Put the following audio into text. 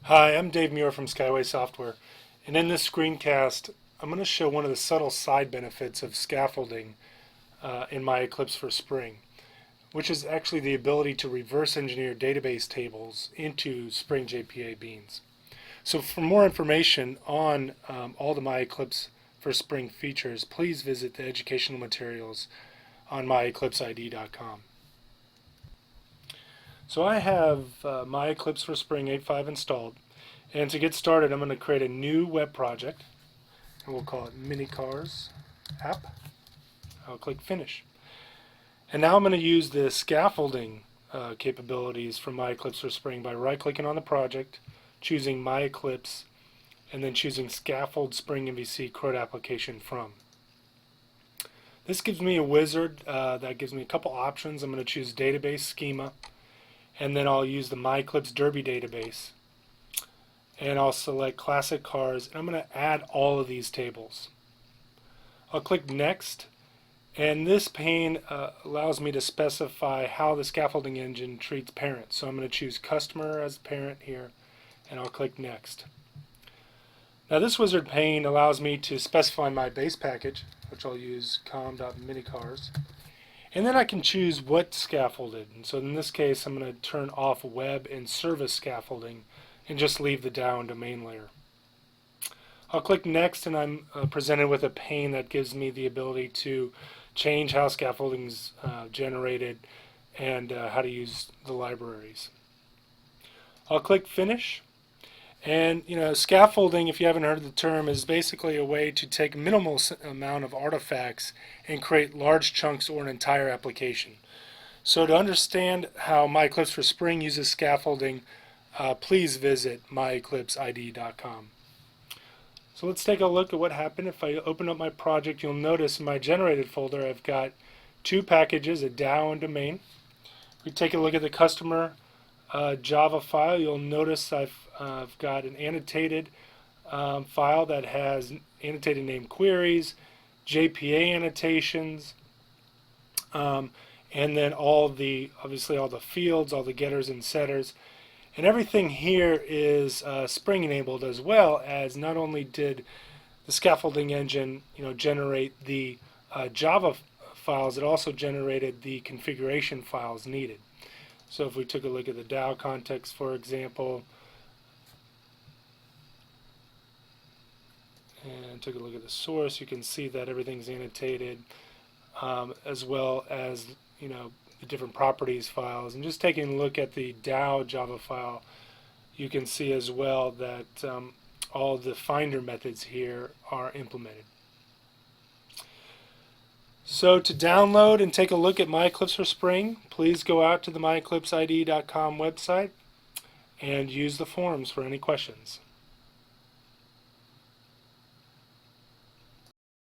Hi, I'm Dave Muir from Skyway Software, and in this screencast, I'm going to show one of the subtle side benefits of scaffolding in my Eclipse for Spring, which is actually the ability to reverse engineer database tables into Spring JPA beans. So for more information on all the My Eclipse for Spring features, please visit the educational materials on myeclipseid.com. So I have My Eclipse for Spring 8.5 installed. And to get started, I'm going to create a new web project, and we'll call it Mini Cars App. I'll click Finish. And now I'm going to use the scaffolding capabilities from My Eclipse for Spring by right-clicking on the project, choosing My Eclipse, and then choosing Scaffold Spring MVC CRUD application from. This gives me a wizard that gives me a couple options. I'm going to choose Database Schema, and then I'll use the My Eclipse Derby database. And I'll select Classic Cars, and I'm going to add all of these tables. I'll click Next, and this pane allows me to specify how the scaffolding engine treats parents. So I'm going to choose Customer as parent here, and I'll click Next. Now this wizard pane allows me to specify my base package, which I'll use com.minicars, and then I can choose what scaffolded. And so in this case, I'm going to turn off web and service scaffolding and just leave the DAO and domain layer. I'll click Next, and I'm presented with a pane that gives me the ability to change how scaffolding is generated and how to use the libraries. I'll click Finish, and scaffolding, if you haven't heard of the term, is basically a way to take a minimal amount of artifacts and create large chunks or an entire application. So to understand how My Eclipse for Spring uses scaffolding, please visit myeclipseid.com. So let's take a look at what happened. If I open up my project, you'll notice in my generated folder I've got two packages, a DAO and domain. If we take a look at the customer Java file, you'll notice I've got an annotated file that has annotated name queries, JPA annotations, and then obviously all the fields, all the getters and setters. And everything here is Spring enabled, as well as not only did the scaffolding engine generate the Java files, it also generated the configuration files needed. So if we took a look at the DAO context, for example, and took a look at the source, you can see that everything's annotated, as well as the different properties files. And just taking a look at the DAO Java file, you can see as well that all the finder methods here are implemented. So to download and take a look at My Eclipse for Spring, please go out to the myeclipseid.com website and use the forums for any questions.